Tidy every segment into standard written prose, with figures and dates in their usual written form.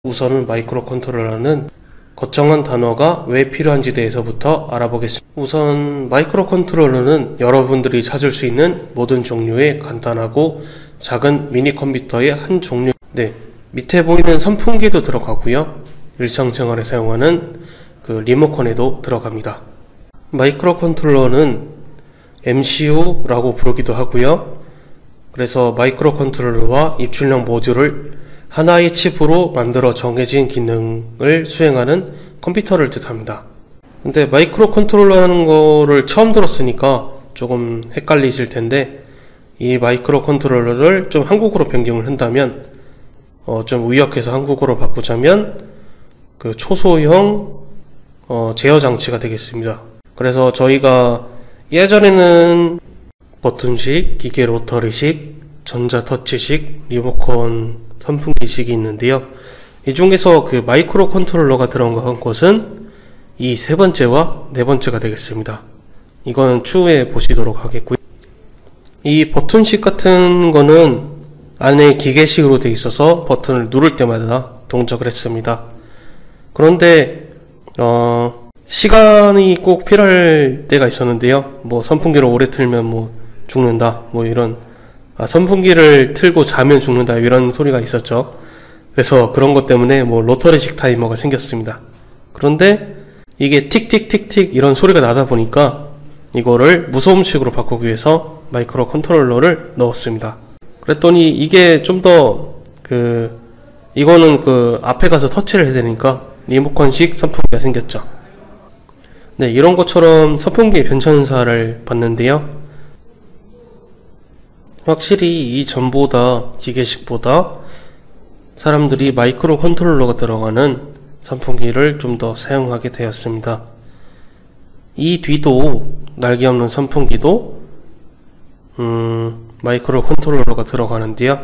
우선은 마이크로 컨트롤러는 거창한 단어가 왜 필요한지 대해서부터 알아보겠습니다. 우선 마이크로 컨트롤러는 여러분들이 찾을 수 있는 모든 종류의 간단하고 작은 미니 컴퓨터의 한 종류. 밑에 보이는 선풍기도 들어가고요. 일상생활에 사용하는 그 리모컨에도 들어갑니다. 마이크로 컨트롤러는 MCU라고 부르기도 하고요. 그래서 마이크로 컨트롤러와 입출력 모듈을 하나의 칩으로 만들어 정해진 기능을 수행하는 컴퓨터를 뜻합니다. 근데 마이크로 컨트롤러라는 거를 처음 들었으니까 조금 헷갈리실 텐데, 이 마이크로 컨트롤러를 좀 한국어로 변경을 한다면 좀 의역해서 한국어로 바꾸자면 그 초소형 제어 장치가 되겠습니다. 그래서 저희가 예전에는 버튼식, 기계 로터리식, 전자 터치식, 리모컨 선풍기식이 있는데요. 이 중에서 그 마이크로 컨트롤러가 들어간 것은 이 세 번째와 네 번째가 되겠습니다. 이거는 추후에 보시도록 하겠고요. 이 버튼식 같은 거는 안에 기계식으로 되어 있어서 버튼을 누를 때마다 동작을 했습니다. 그런데 시간이 꼭 필요할 때가 있었는데요. 선풍기를 오래 틀면 죽는다, 이런, 선풍기를 틀고 자면 죽는다, 이런 소리가 있었죠. 그래서 그런 것 때문에 로터리식 타이머가 생겼습니다. 그런데 이게 틱틱틱틱 이런 소리가 나다 보니까 이거를 무소음식으로 바꾸기 위해서 마이크로 컨트롤러를 넣었습니다. 그랬더니 이게 좀 더 이거는 앞에 가서 터치를 해야 되니까 리모컨식 선풍기가 생겼죠. 이런 것처럼 선풍기의 변천사를 봤는데요. 확실히 이전보다, 기계식보다 사람들이 마이크로 컨트롤러가 들어가는 선풍기를 좀 더 사용하게 되었습니다. 이 뒤도, 날개 없는 선풍기도 마이크로 컨트롤러가 들어가는데요.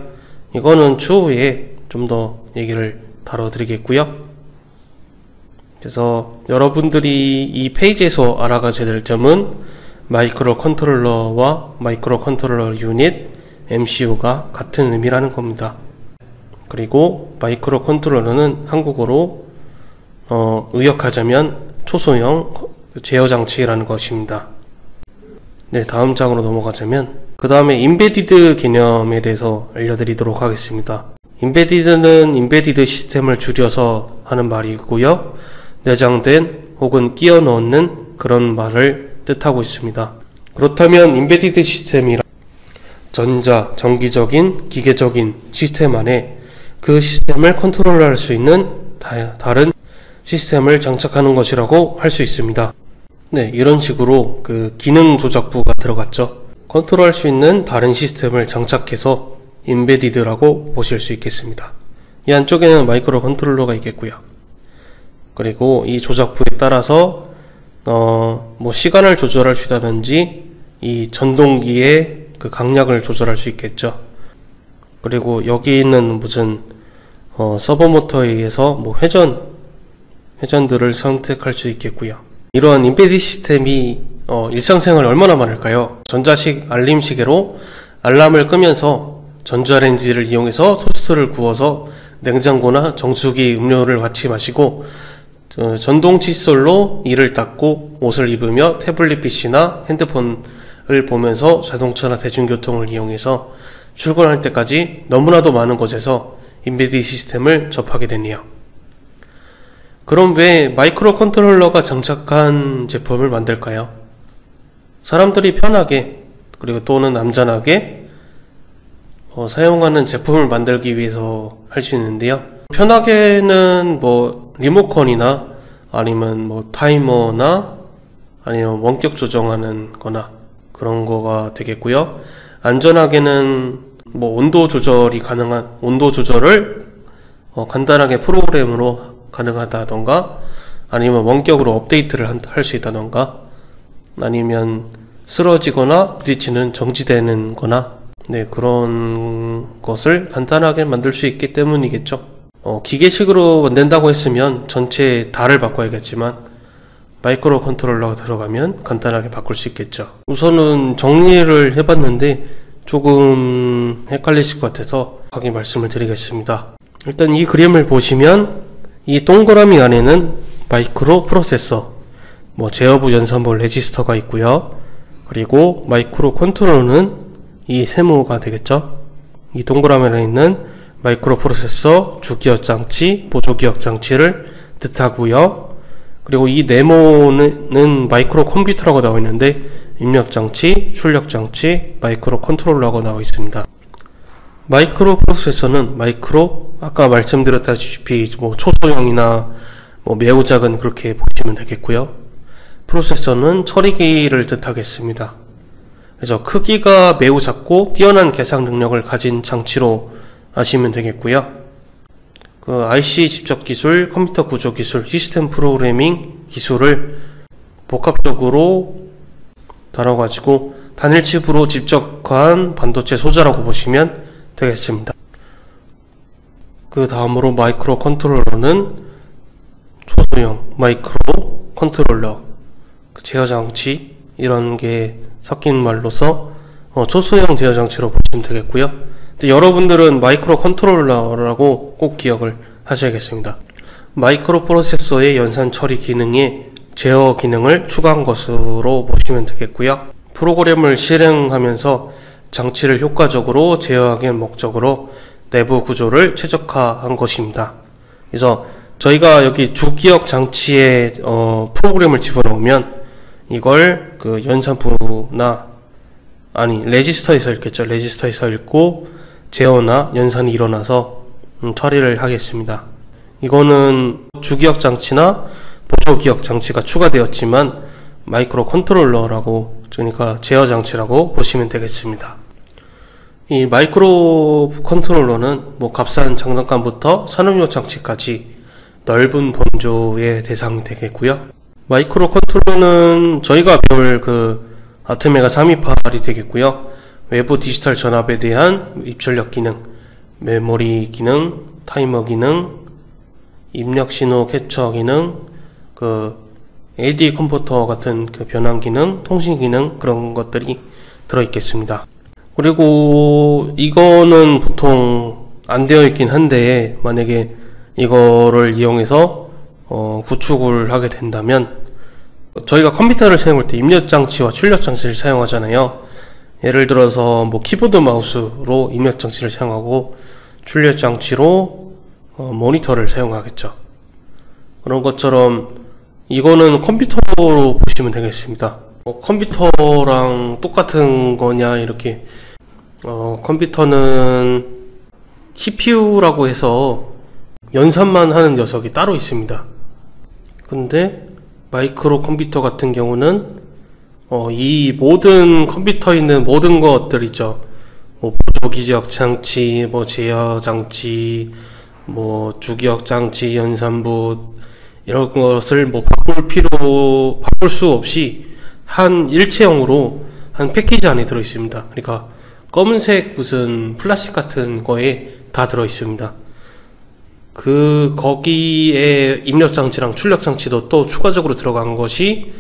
이거는 추후에 좀 더 얘기를 다뤄드리겠고요. 그래서 여러분들이 이 페이지에서 알아가셔야 될 점은 마이크로 컨트롤러와 마이크로 컨트롤러 유닛, MCU가 같은 의미라는 겁니다. 그리고 마이크로 컨트롤러는 한국어로 의역하자면 초소형 제어 장치라는 것입니다. 다음 장으로 넘어가자면, 그 다음에 인베디드 개념에 대해서 알려드리도록 하겠습니다. 인베디드는 인베디드 시스템을 줄여서 하는 말이고요. 내장된 혹은 끼워 넣는 그런 말을 뜻하고 있습니다. 그렇다면 인베디드 시스템이란 전자, 전기적인, 기계적인 시스템 안에 그 시스템을 컨트롤할 수 있는 다른 시스템을 장착하는 것이라고 할 수 있습니다. 이런 식으로 기능 조작부가 들어갔죠. 컨트롤할 수 있는 다른 시스템을 장착해서 인베디드라고 보실 수 있겠습니다. 이 안쪽에는 마이크로 컨트롤러가 있겠고요. 그리고 이 조작부에 따라서 시간을 조절할 수 있다든지 이 전동기의 강약을 조절할 수 있겠죠. 그리고 여기 있는 무슨 서버 모터에 의해서 회전들을 선택할 수 있겠고요. 이러한 인베디드 시스템이 일상생활에 얼마나 많을까요? 전자식 알림 시계로 알람을 끄면서 전자레인지를 이용해서 토스트를 구워서 냉장고나 정수기 음료를 같이 마시고, 전동 칫솔로 이를 닦고 옷을 입으며 태블릿 PC나 핸드폰을 보면서 자동차나 대중교통을 이용해서 출근할 때까지 너무나도 많은 곳에서 인베디드 시스템을 접하게 되네요. 그럼 왜 마이크로 컨트롤러가 장착한 제품을 만들까요? 사람들이 편하게, 그리고 또는 안전하게 사용하는 제품을 만들기 위해서 할 수 있는데요. 편하게는 리모컨이나 아니면 타이머나 아니면 원격 조정하는 거나 그런 거가 되겠고요. 안전하게는 온도 조절이 가능한, 온도 조절을 간단하게 프로그램으로 가능하다던가, 아니면 원격으로 업데이트를 할 수 있다던가, 아니면 쓰러지거나 부딪히는 정지되는 거나, 그런 것을 간단하게 만들 수 있기 때문이겠죠. 기계식으로 만든다고 했으면 전체 다를 바꿔야겠지만 마이크로 컨트롤러가 들어가면 간단하게 바꿀 수 있겠죠. 우선은 정리를 해봤는데 조금 헷갈리실 것 같아서 확인 말씀을 드리겠습니다. 일단 이 그림을 보시면 이 동그라미 안에는 마이크로 프로세서, 제어부 연산부 레지스터가 있고요. 그리고 마이크로 컨트롤러는 이 세모가 되겠죠. 이 동그라미 안에 있는 마이크로 프로세서, 주기억 장치, 보조기억 장치를 뜻하고요. 그리고 이 네모는 마이크로 컴퓨터라고 나와 있는데 입력 장치, 출력 장치, 마이크로 컨트롤러라고 나와 있습니다. 마이크로 프로세서는 아까 말씀드렸다시피 초소형이나 매우 작은 그렇게 보시면 되겠고요. 프로세서는 처리기를 뜻하겠습니다. 그래서 크기가 매우 작고 뛰어난 계산 능력을 가진 장치로 아시면 되겠고요. IC 집적 기술, 컴퓨터 구조 기술, 시스템 프로그래밍 기술을 복합적으로 다뤄가지고 단일 칩으로 집적한 반도체 소자라고 보시면 되겠습니다. 그 다음으로 마이크로 컨트롤러는 초소형 마이크로 컨트롤러, 제어 장치 이런 게 섞인 말로서 초소형 제어 장치로 보시면 되겠고요. 근데 여러분들은 마이크로 컨트롤러라고 꼭 기억을 하셔야겠습니다. 마이크로 프로세서의 연산 처리 기능에 제어 기능을 추가한 것으로 보시면 되겠고요. 프로그램을 실행하면서 장치를 효과적으로 제어하기 목적으로 내부 구조를 최적화한 것입니다. 그래서 저희가 여기 주기억 장치에 프로그램을 집어넣으면 이걸 연산부나 레지스터에서 읽겠죠. 레지스터에서 읽고 제어나 연산이 일어나서 처리를 하겠습니다. 이거는 주기억 장치나 보조기억 장치가 추가되었지만 마이크로 컨트롤러라고, 그러니까 제어 장치라고 보시면 되겠습니다. 이 마이크로 컨트롤러는 값싼 장난감부터 산업용 장치까지 넓은 범주의 대상이 되겠고요. 마이크로 컨트롤러는 저희가 배울 아트메가 328이 되겠고요. 외부 디지털 전압에 대한 입출력 기능, 메모리 기능, 타이머 기능, 입력 신호 캡처 기능, AD 컨버터 같은 변환 기능, 통신 기능, 그런 것들이 들어있겠습니다. 그리고 이거는 보통 안 되어 있긴 한데, 만약에 이거를 이용해서 구축을 하게 된다면, 저희가 컴퓨터를 사용할 때 입력 장치와 출력 장치를 사용하잖아요. 예를 들어서 키보드 마우스로 입력 장치를 사용하고 출력 장치로 모니터를 사용하겠죠. 그런 것처럼 이거는 컴퓨터로 보시면 되겠습니다. 컴퓨터랑 똑같은 거냐 이렇게, 컴퓨터는 CPU라고 해서 연산만 하는 녀석이 따로 있습니다. 근데 마이크로 컴퓨터 같은 경우는 이 모든 컴퓨터에 있는 모든 것들 있죠. 보조기억 장치, 제어 장치, 주기억 장치, 연산부 이런 것을 바꿀 수 없이 한 일체형으로 한 패키지 안에 들어 있습니다. 그러니까 검은색 무슨 플라스틱 같은 거에 다 들어 있습니다. 거기에 입력 장치랑 출력 장치도 또 추가적으로 들어간 것이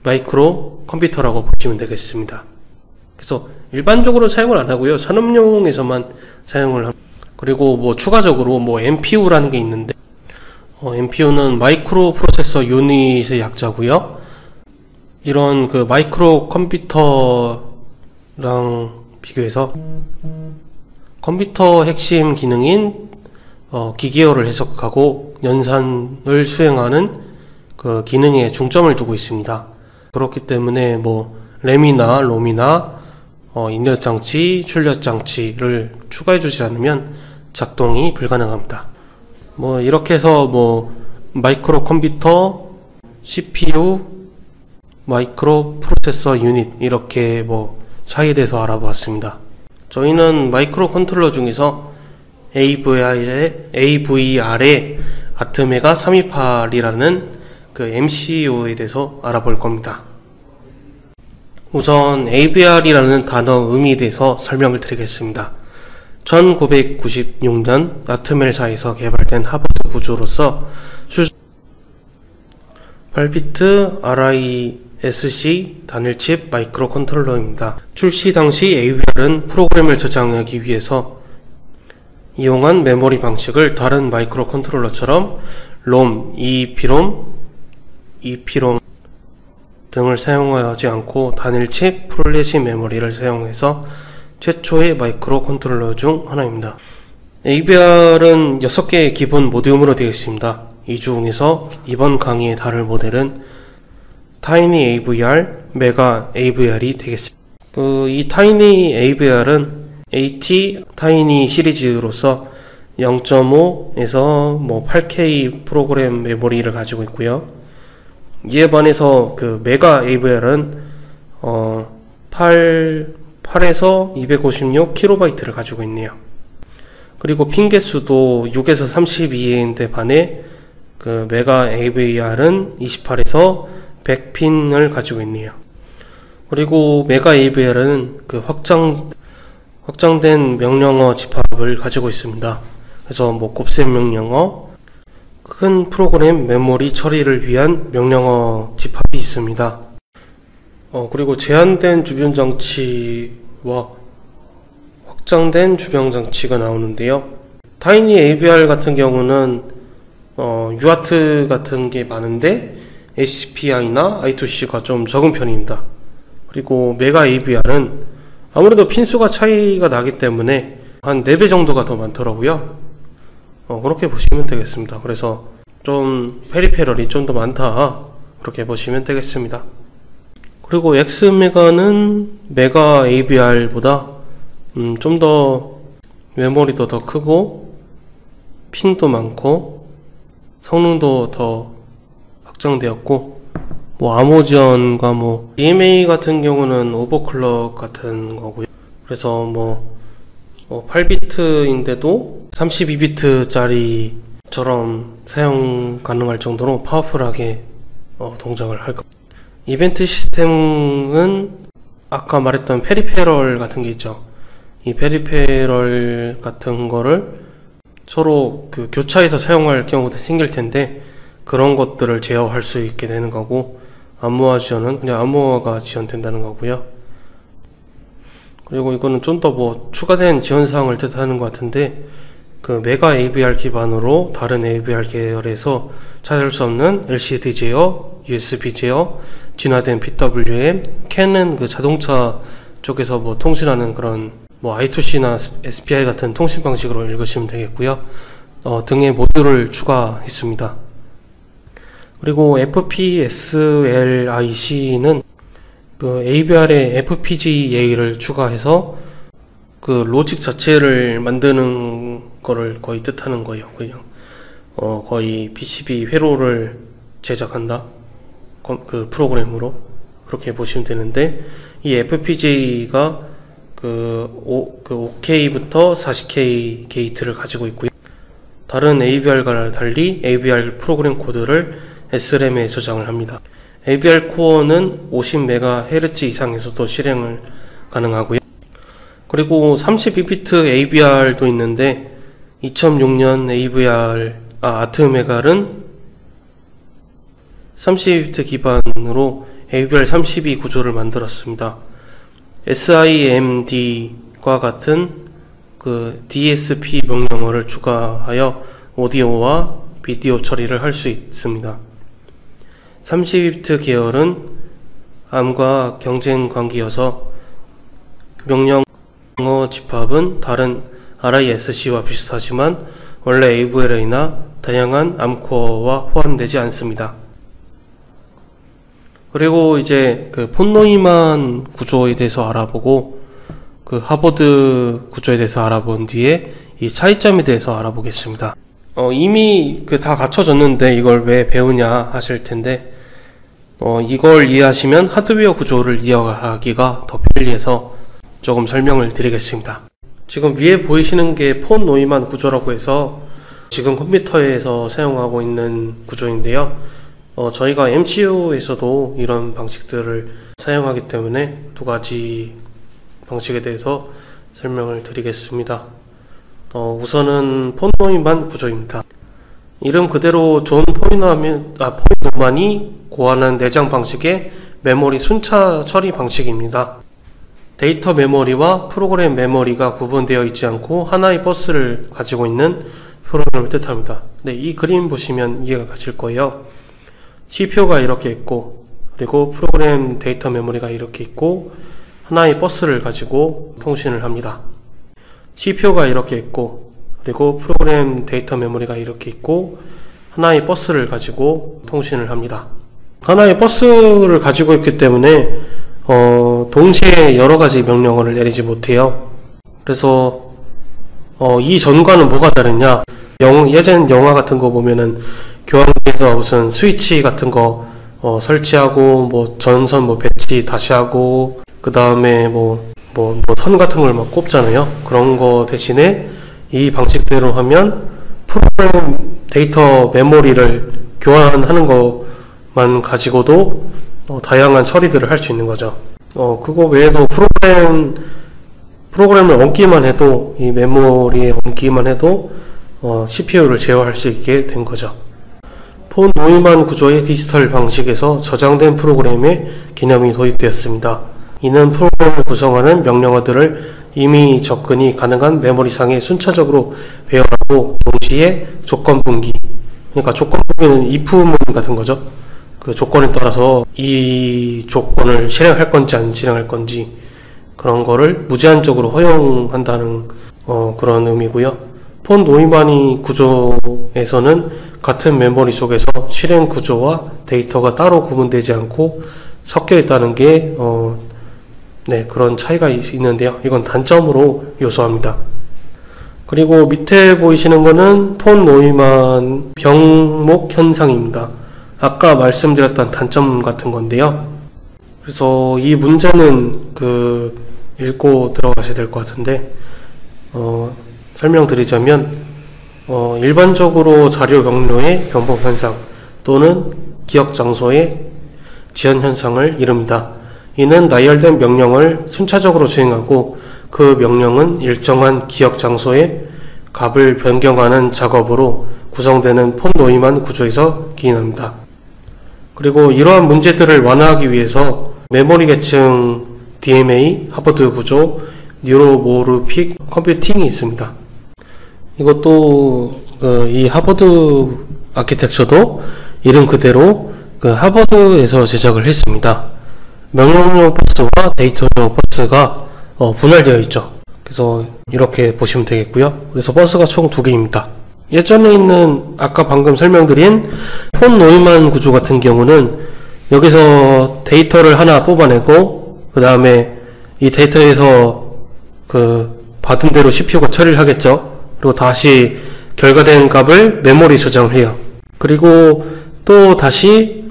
마이크로 컴퓨터라고 보시면 되겠습니다. 그래서 일반적으로 사용을 안 하고요. 산업용에서만 사용을 합니다. 그리고 추가적으로 MPU라는 게 있는데, MPU는 마이크로 프로세서 유닛의 약자고요. 이런 마이크로 컴퓨터랑 비교해서 컴퓨터 핵심 기능인 기계어를 해석하고 연산을 수행하는 기능에 중점을 두고 있습니다. 그렇기 때문에 램이나 롬이나 입력 장치, 출력 장치를 추가해 주지 않으면 작동이 불가능합니다. 이렇게 해서 마이크로 컴퓨터, CPU, 마이크로 프로세서 유닛 이렇게 차이에 대해서 알아보았습니다. 저희는 마이크로 컨트롤러 중에서 AVR의 아트메가 328이라는 MCU에 대해서 알아볼 겁니다. 우선 AVR이라는 단어 의미에 대해서 설명을 드리겠습니다. 1996년 아트멜사에서 개발된 하버드 구조로서 8비트 RISC 단일칩 마이크로 컨트롤러입니다. 출시 당시 AVR은 프로그램을 저장하기 위해서 이용한 메모리 방식을 다른 마이크로 컨트롤러처럼 롬, EEPROM 등을 사용하지 않고 단일 칩 플래시 메모리를 사용해서 최초의 마이크로 컨트롤러 중 하나입니다. AVR은 6개의 기본 모듈으로 되어 있습니다. 이 중에서 이번 강의에 다룰 모델은 타이니 AVR, 메가 AVR이 되겠습니다. 이 타이니 AVR은 AT 타이니 시리즈로서 0.5에서 8K 프로그램 메모리를 가지고 있고요. 이에 반해서 그 메가 AVR은 8에서 256KB를 가지고 있네요. 그리고 핀 개수도 6에서 32인데 반해 그 메가 AVR은 28에서 100핀을 가지고 있네요. 그리고 메가 AVR은 그 확장된 명령어 집합을 가지고 있습니다. 그래서 곱셈 명령어, 큰 프로그램 메모리 처리를 위한 명령어 집합이 있습니다. 그리고 제한된 주변 장치와 확장된 주변 장치가 나오는데요. 타이니 AVR 같은 경우는 UART 같은 게 많은데 HPI나 I2C가 좀 적은 편입니다. 그리고 메가 AVR은 아무래도 핀수가 차이가 나기 때문에 한 4배 정도가 더 많더라고요. 그렇게 보시면 되겠습니다. 그래서 좀 페리페럴이 좀 더 많다, 그렇게 보시면 되겠습니다. 그리고 X메가는 메가 AVR보다 좀 더 메모리도 더 크고 핀도 많고 성능도 더 확장되었고, 암호지원과 DMA 같은 경우는 오버클럭 같은 거고요. 그래서 8비트인데도 32비트짜리처럼 사용 가능할 정도로 파워풀하게 동작을 할 겁니다. 이벤트 시스템은 아까 말했던 페리페럴 같은 게 있죠. 이 페리페럴 같은 거를 서로 그 교차해서 사용할 경우도 생길 텐데, 그런 것들을 제어할 수 있게 되는 거고, 암호화 지원은 그냥 암호화가 지원된다는 거고요. 그리고 이거는 좀 더 추가된 지원사항을 뜻하는 것 같은데, 그 메가 AVR 기반으로 다른 AVR 계열에서 찾을 수 없는 LCD 제어, USB 제어, 진화된 PWM, 캔은 그 자동차 쪽에서 통신하는 그런 I2C나 SPI 같은 통신 방식으로 읽으시면 되겠고요. 등의 모듈을 추가했습니다. 그리고 FPSLIC는 그 AVR에 FPGA를 추가해서 그 로직 자체를 만드는 거를 거의 뜻하는 거예요. 그냥 거의 PCB 회로를 제작한다, 그 프로그램으로 그렇게 보시면 되는데, 이 FPGA가 그 5K부터 40K 게이트를 가지고 있고요. 다른 AVR과 달리 AVR 프로그램 코드를 SRAM에 저장을 합니다. AVR 코어는 50MHz 이상에서도 실행을 가능하고요. 그리고 32비트 AVR도 있는데, 2006년 아트메갈은 32비트 기반으로 AVR 32 구조를 만들었습니다. SIMD과 같은 그 DSP 명령어를 추가하여 오디오와 비디오 처리를 할 수 있습니다. 30비트 계열은 ARM과 경쟁 관계여서 명령어 집합은 다른 RISC와 비슷하지만 원래 AVLA나 다양한 ARM코어와 호환되지 않습니다. 그리고 이제 그 폰노이만 구조에 대해서 알아보고 그 하버드 구조에 대해서 알아본 뒤에 이 차이점에 대해서 알아보겠습니다. 이미 다 갖춰졌는데 이걸 왜 배우냐 하실 텐데, 이걸 이해하시면 하드웨어 구조를 이해하기가 더 편리해서 조금 설명을 드리겠습니다. 지금 위에 보이시는 게 폰 노이만 구조라고 해서 지금 컴퓨터에서 사용하고 있는 구조인데요. 저희가 MCU에서도 이런 방식들을 사용하기 때문에 두 가지 방식에 대해서 설명을 드리겠습니다. 우선은 폰 노이만 구조입니다. 이름 그대로 존 포이노만이 고안한 내장 방식의 메모리 순차 처리 방식입니다. 데이터 메모리와 프로그램 메모리가 구분되어 있지 않고 하나의 버스를 가지고 있는 프로그램을 뜻합니다. 네, 이 그림 보시면 이해가 가실 거예요. CPU가 이렇게 있고, 그리고 프로그램 데이터 메모리가 이렇게 있고, 하나의 버스를 가지고 통신을 합니다. CPU가 이렇게 있고, 그리고 프로그램 데이터 메모리가 이렇게 있고, 하나의 버스를 가지고 통신을 합니다. 하나의 버스를 가지고 있기 때문에 동시에 여러가지 명령어를 내리지 못해요. 그래서 이 전과는 뭐가 다르냐, 예전 영화 같은 거 보면은 교환기에서 무슨 스위치 같은 거 설치하고, 뭐 전선 뭐 배치 다시 하고, 그 다음에 선 같은 걸 막 꼽잖아요. 그런 거 대신에 이 방식대로 하면 프로그램 데이터 메모리를 교환하는 것만 가지고도 다양한 처리들을 할 수 있는 거죠. 그거 외에도 프로그램을 얹기만 해도, 이 메모리에 얹기만 해도 CPU를 제어할 수 있게 된 거죠. 폰 노이만 구조의 디지털 방식에서 저장된 프로그램의 개념이 도입되었습니다. 이는 프로그램을 구성하는 명령어들을 이미 접근이 가능한 메모리상에 순차적으로 배열하고, 동시에 조건 분기, 그러니까 조건 분기는 if문 같은 거죠. 그 조건에 따라서 이 조건을 실행할 건지 안 실행할 건지, 그런 거를 무제한적으로 허용한다는 그런 의미고요. 폰 노이만이 구조에서는 같은 메모리 속에서 실행 구조와 데이터가 따로 구분되지 않고 섞여 있다는 게 그런 차이가 있는데요. 이건 단점으로 요소합니다. 그리고 밑에 보이시는 거는 폰 노이만 병목 현상입니다. 아까 말씀드렸던 단점 같은 건데요. 그래서 이 문제는 읽고 들어가셔야 될 것 같은데, 설명드리자면, 일반적으로 자료 경로의 변복 현상 또는 기억 장소의 지연 현상을 이릅니다. 이는 나열된 명령을 순차적으로 수행하고, 그 명령은 일정한 기억 장소의 값을 변경하는 작업으로 구성되는 폰 노이만 구조에서 기인합니다. 그리고 이러한 문제들을 완화하기 위해서 메모리 계층 DMA, 하버드 구조, 뉴로모르픽 컴퓨팅이 있습니다. 이것도 이 하버드 아키텍처도 이름 그대로 하버드에서 제작을 했습니다. 명령용 버스와 데이터용 버스가 분할되어 있죠. 그래서 이렇게 보시면 되겠고요. 그래서 버스가 총 2개입니다. 예전에 있는 아까 방금 설명드린 폰 노이만 구조 같은 경우는 여기서 데이터를 하나 뽑아내고, 그 다음에 이 데이터에서 받은 대로 CPU가 처리를 하겠죠. 그리고 다시 결과된 값을 메모리 저장을 해요. 그리고 또 다시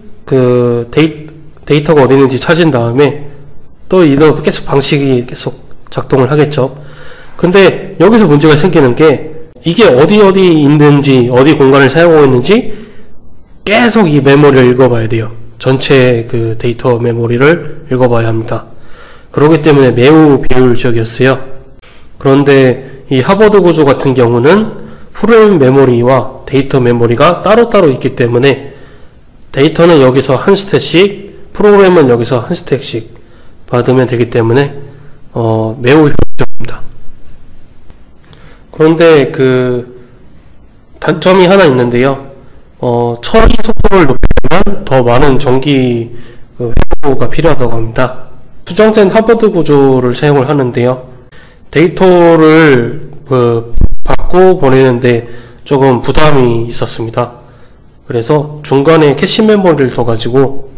데이터가 어디 있는지 찾은 다음에 또 이런 계속 방식이 계속 작동을 하겠죠. 근데 여기서 문제가 생기는 게, 이게 어디 있는지, 어디 공간을 사용하고 있는지 계속 이 메모리를 읽어봐야 돼요. 전체 데이터 메모리를 읽어봐야 합니다. 그렇기 때문에 매우 비효율적이었어요. 그런데 이 하버드 구조 같은 경우는 프로그램 메모리와 데이터 메모리가 따로따로 있기 때문에 데이터는 여기서 한 스택씩, 프로그램은 여기서 한 스택씩 받으면 되기 때문에 매우 효율적입니다. 그런데 단점이 하나 있는데요. 처리 속도를 높이려면 더 많은 전기 회로가 필요하다고 합니다. 수정된 하버드 구조를 사용을 하는데요. 데이터를 받고 보내는데 조금 부담이 있었습니다. 그래서 중간에 캐시 메모리를 더 가지고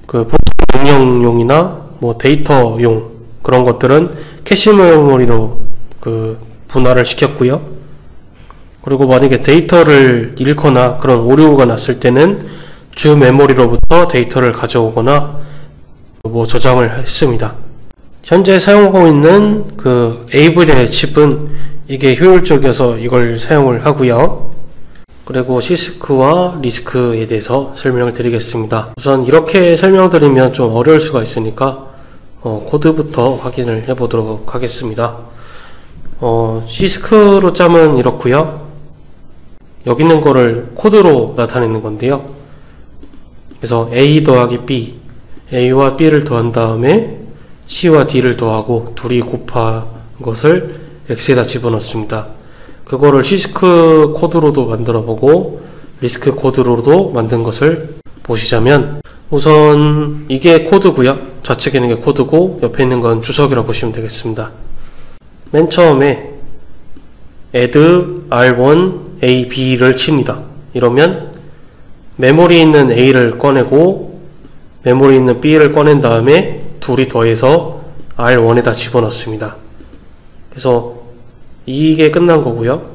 보통 명령용이나 데이터용 그런 것들은 캐시 메모리로 분할을 시켰고요. 그리고 만약에 데이터를 잃거나 그런 오류가 났을 때는 주 메모리로부터 데이터를 가져오거나 저장을 했습니다. 현재 사용하고 있는 에이블의 칩은 이게 효율적이어서 이걸 사용을 하고요. 그리고 시스크와 리스크에 대해서 설명을 드리겠습니다. 우선 이렇게 설명드리면 좀 어려울 수가 있으니까 코드부터 확인을 해보도록 하겠습니다. 시스크로 짜면 이렇고요. 여기 있는 거를 코드로 나타내는 건데요. 그래서 A 더하기 B, A와 B를 더한 다음에 C와 D를 더하고 둘이 곱한 것을 X에다 집어넣습니다. 그거를 시스크 코드로도 만들어 보고 리스크 코드로도 만든 것을 보시자면, 우선 이게 코드고요. 좌측에 있는 게 코드고 옆에 있는 건 주석이라고 보시면 되겠습니다. 맨 처음에 add r1 a b를 칩니다. 이러면 메모리에 있는 a를 꺼내고 메모리에 있는 b를 꺼낸 다음에 둘이 더해서 r1에다 집어넣습니다. 그래서 이게 끝난 거고요.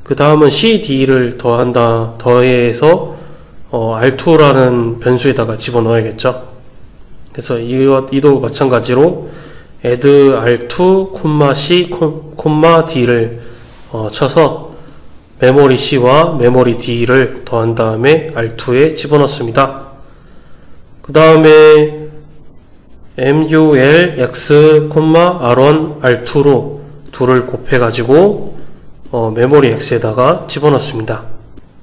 그 다음은 cd를 더해서 r2라는 변수에다가 집어넣어야겠죠. 그래서 이도 마찬가지로 add r2, c, d를 쳐서 메모리 c와 메모리 d를 더한 다음에 r2에 집어넣습니다. 그 다음에 mul x, r1, r2로 둘을 곱해가지고 메모리 x에다가 집어넣습니다.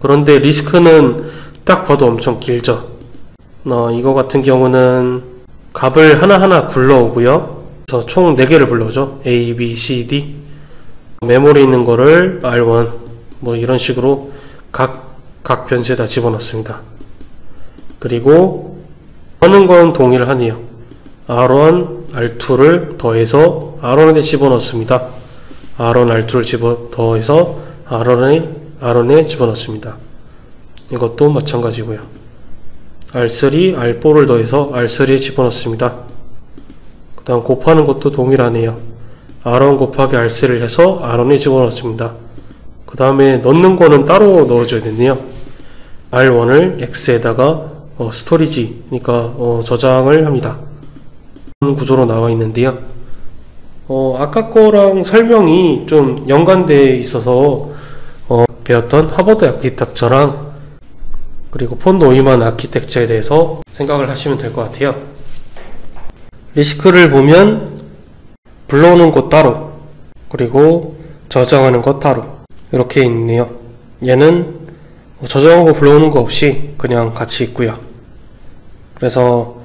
그런데 리스크는 딱 봐도 엄청 길죠. 이거 같은 경우는 값을 하나하나 불러오고요. 그래서 총 4개를 불러오죠. A, B, C, D. 메모리에 있는 거를 R1 뭐 이런 식으로 각 변수에다 집어넣습니다. 그리고 하는 건 동일하네요. R1, R2를 더해서 R1에 집어넣습니다. R1, R2를 더해서 R1에 집어넣습니다. 이것도 마찬가지고요. R3, R4를 더해서 R3에 집어넣습니다. 그 다음 곱하는 것도 동일하네요. R1 곱하기 R3를 해서 R1에 집어넣습니다. 그 다음에 넣는 거는 따로 넣어줘야 되네요. R1을 X에다가 스토리지, 그러니까 저장을 합니다. 구조로 나와 있는데요. 아까 거랑 설명이 좀 연관되어 있어서 배웠던 하버드 아키텍처랑 그리고 폰 노이만 아키텍처에 대해서 생각을 하시면 될 것 같아요. 리스크를 보면 불러오는 것 따로, 그리고 저장하는 것 따로 이렇게 있네요. 얘는 저장하고 불러오는 거 없이 그냥 같이 있고요. 그래서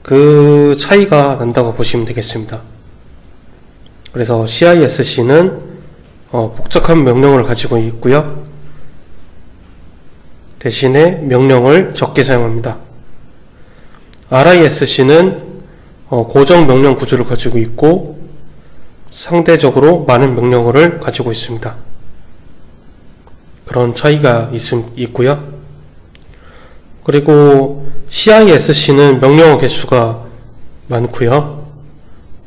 그 차이가 난다고 보시면 되겠습니다. 그래서 CISC는 복잡한 명령을 가지고 있고요. 대신에 명령을 적게 사용합니다. RISC는 고정 명령 구조를 가지고 있고 상대적으로 많은 명령어를 가지고 있습니다. 그런 차이가 있고요. 그리고 CISC는 명령어 개수가 많고요.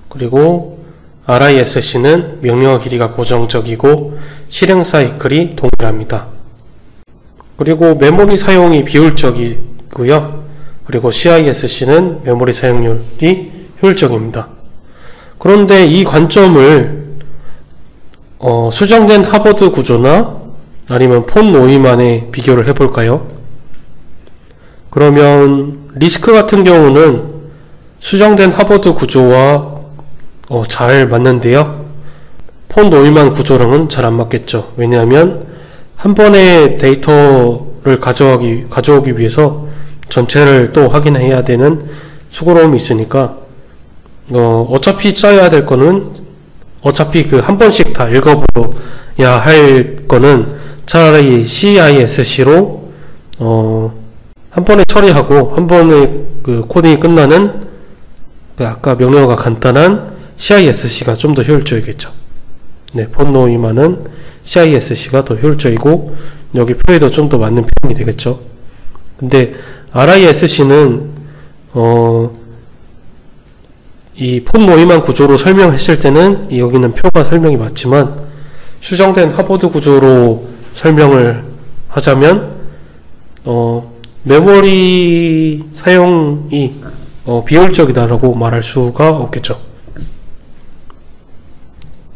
그리고 RISC는 명령어 길이가 고정적이고 실행 사이클이 동일합니다. 그리고 메모리 사용이 비효율적이고요. 그리고 CISC는 메모리 사용률이 효율적입니다. 그런데 이 관점을 수정된 하버드 구조나 아니면 폰 노이만에 비교를 해볼까요? 그러면 리스크 같은 경우는 수정된 하버드 구조와 잘 맞는데요. 폰 노이만 구조랑은 잘 안 맞겠죠. 왜냐하면 한 번에 데이터를 가져오기 위해서 전체를 또 확인해야 되는 수고로움이 있으니까 어차피 짜야 될 거는 어차피 그 한 번씩 다 읽어보야 할 거는 차라리 CISC로 한 번에 처리하고 한 번에 그 코딩이 끝나는 그 아까 명령어가 간단한 CISC가 좀 더 효율적이겠죠. 네, 폰 노이만은 CISC가 더 효율적이고 여기 표에도 좀 더 맞는 표현이 되겠죠. 근데 RISC는 이 폰 노이만 구조로 설명했을 때는 여기는 표가 설명이 맞지만 수정된 하버드 구조로 설명을 하자면 메모리 사용이 비효율적이다라고 말할 수가 없겠죠.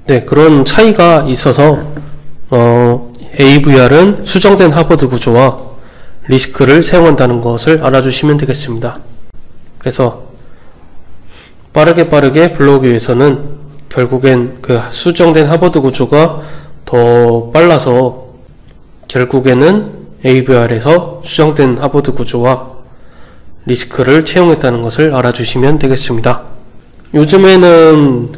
네, 그런 차이가 있어서 AVR은 수정된 하버드 구조와 리스크를 사용한다는 것을 알아주시면 되겠습니다. 그래서 빠르게 불러오기 위해서는 결국엔 그 수정된 하버드 구조가 더 빨라서 결국에는 AVR에서 수정된 하버드 구조와 리스크를 채용했다는 것을 알아주시면 되겠습니다. 요즘에는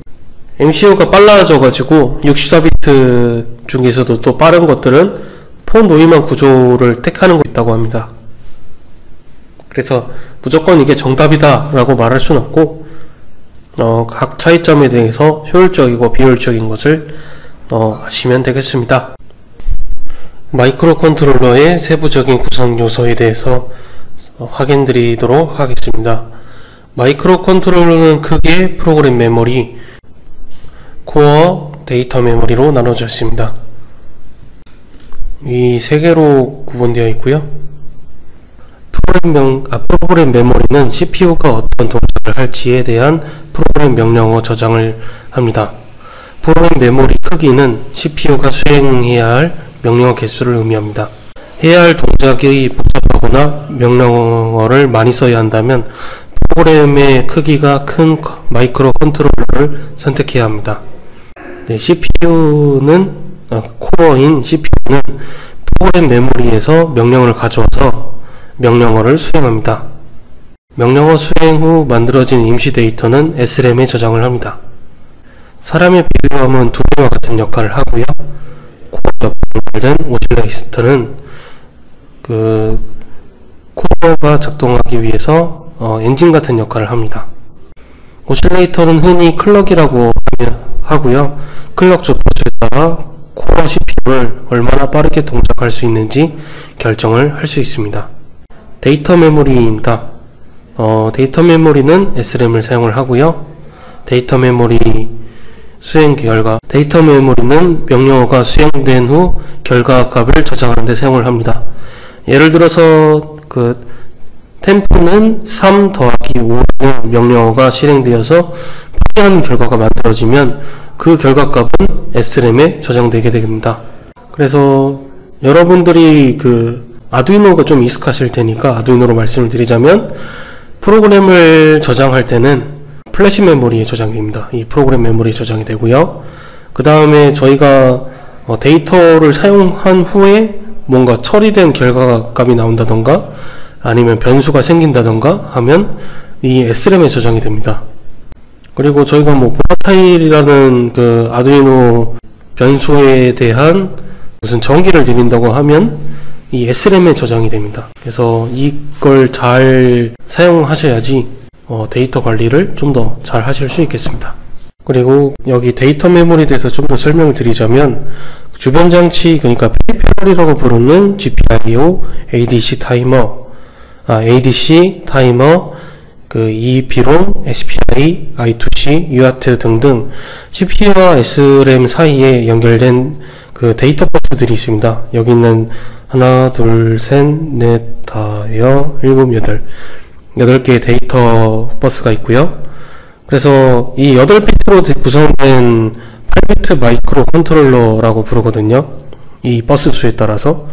MCU가 빨라져가지고 64비트 중에서도 또 빠른 것들은 폰 노이만 구조를 택하는 거 있다고 합니다. 그래서 무조건 이게 정답이다 라고 말할 수는 없고 각 차이점에 대해서 효율적이고 비효율적인 것을 아시면 되겠습니다. 마이크로 컨트롤러의 세부적인 구성 요소에 대해서 확인드리도록 하겠습니다. 마이크로 컨트롤러는 크게 프로그램 메모리, 코어, 데이터 메모리로 나눠져 있습니다. 이 세 개로 구분되어 있고요. 프로그램 메모리는 CPU가 어떤 동작을 할지에 대한 프로그램 명령어 저장을 합니다. 프로그램 메모리 크기는 CPU가 수행해야 할 명령어 개수를 의미합니다. 해야 할 동작이 복잡하거나 명령어를 많이 써야 한다면 프로그램의 크기가 큰 마이크로 컨트롤러를 선택해야 합니다. 코어인 CPU는 프로그램 메모리에서 명령어를 가져와서 명령어를 수행합니다. 명령어 수행 후 만들어진 임시 데이터는 SRAM에 저장을 합니다. 사람에 비교하면 두뇌와 같은 역할을 하고요. 코어 옆에 연결된 오실레이터는 코어가 작동하기 위해서 엔진 같은 역할을 합니다. 오실레이터는 흔히 클럭이라고 하고요. 클럭 조포수에 따라 코어 CPU를 얼마나 빠르게 동작할 수 있는지 결정을 할 수 있습니다. 데이터 메모리입니다. 데이터 메모리는 SRAM을 사용을 하고요. 데이터 메모리는 명령어가 수행된 후 결과 값을 저장하는 데 사용을 합니다. 예를 들어서 템프는 3 더하기 5라는 명령어가 실행되어서 필요한 결과가 만들어지면 그 결과 값은 SRAM에 저장되게 됩니다. 그래서 여러분들이 아두이노가 좀 익숙하실 테니까 아두이노로 말씀을 드리자면, 프로그램을 저장할 때는 플래시 메모리에 저장이 됩니다. 이 프로그램 메모리에 저장이 되고요. 그 다음에 저희가 데이터를 사용한 후에 뭔가 처리된 결과값이 나온다던가 아니면 변수가 생긴다던가 하면 이 SRAM에 저장이 됩니다. 그리고 저희가 볼라타일이라는 아두이노 변수에 대한 무슨 전기를 드린다고 하면 이 SRAM에 저장이 됩니다. 그래서 이걸 잘 사용하셔야지 데이터 관리를 좀 더 잘 하실 수 있겠습니다. 그리고 여기 데이터 메모리에 대해서 좀 더 설명을 드리자면, 주변 장치, 그러니까 페리페럴이라고 부르는 GPIO, ADC 타이머, EEPROM, SPI, I2C, UART 등등 CPU와 SRAM 사이에 연결된 데이터 버스들이 있습니다. 여기 있는 하나, 둘, 셋, 넷, 다, 여, 일곱, 여덟 8개의 데이터 버스가 있고요. 그래서 이 8비트로 구성된 8비트 마이크로 컨트롤러라고 부르거든요. 이 버스 수에 따라서.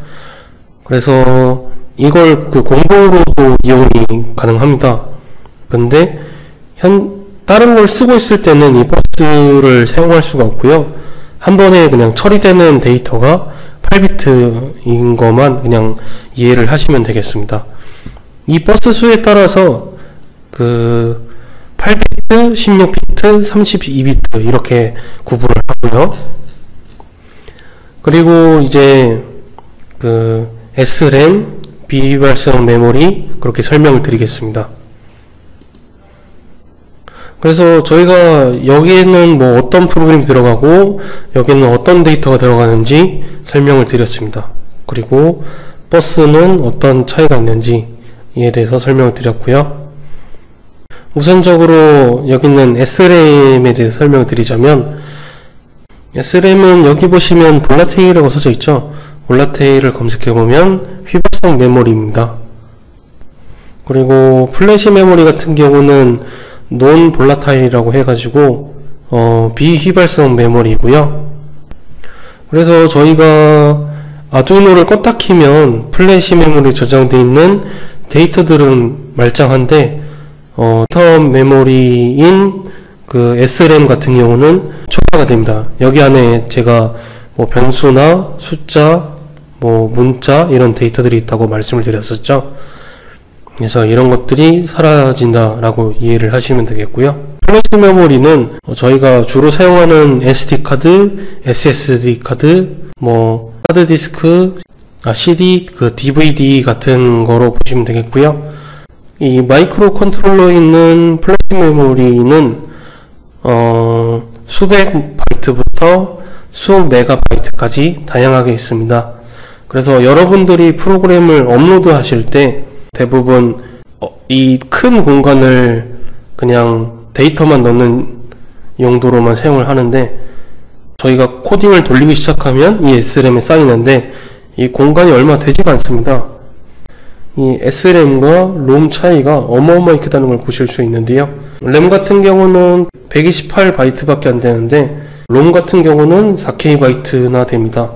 그래서 이걸 공봉으로도 이용이 가능합니다. 근데 다른 걸 쓰고 있을 때는 이 버스를 사용할 수가 없고요. 한 번에 그냥 처리되는 데이터가 8비트인 것만 그냥 이해를 하시면 되겠습니다. 이 버스 수에 따라서 8비트, 16비트, 32비트 이렇게 구분을 하고요. 그리고 이제 SRAM, 비발성 메모리 그렇게 설명을 드리겠습니다. 그래서 저희가 여기에는 어떤 프로그램이 들어가고 여기는 어떤 데이터가 들어가는지 설명을 드렸습니다. 그리고 버스는 어떤 차이가 있는지에 대해서 설명을 드렸고요. 우선적으로 여기 있는 SRAM에 대해서 설명을 드리자면, SRAM은 여기 보시면 볼라테일이라고 써져 있죠. 볼라테일을 검색해보면 휘발성 메모리입니다. 그리고 플래시 메모리 같은 경우는 논 볼라타일이라고 해가지고 비휘발성 메모리이고요. 그래서 저희가 아두이노를 껐다 키면 플래시 메모리 저장되어 있는 데이터들은 말짱한데 데이터 메모리인 SRAM 같은 경우는 초과가 됩니다. 여기 안에 제가 변수나 숫자, 문자 이런 데이터들이 있다고 말씀을 드렸었죠. 그래서 이런 것들이 사라진다라고 이해를 하시면 되겠고요. 플래시 메모리는 저희가 주로 사용하는 SD카드, SSD카드, 하드디스크, CD, DVD 같은 거로 보시면 되겠고요. 이 마이크로 컨트롤러에 있는 플래시 메모리는 수백 바이트부터 수 메가바이트까지 다양하게 있습니다. 그래서 여러분들이 프로그램을 업로드 하실 때 대부분 이 큰 공간을 그냥 데이터만 넣는 용도로만 사용을 하는데, 저희가 코딩을 돌리기 시작하면 이 SRAM에 쌓이는데 이 공간이 얼마 되지가 않습니다. 이 SRAM과 롬 차이가 어마어마하게 크다는 걸 보실 수 있는데요. 램 같은 경우는 128바이트 밖에 안 되는데 롬 같은 경우는 4K바이트나 됩니다.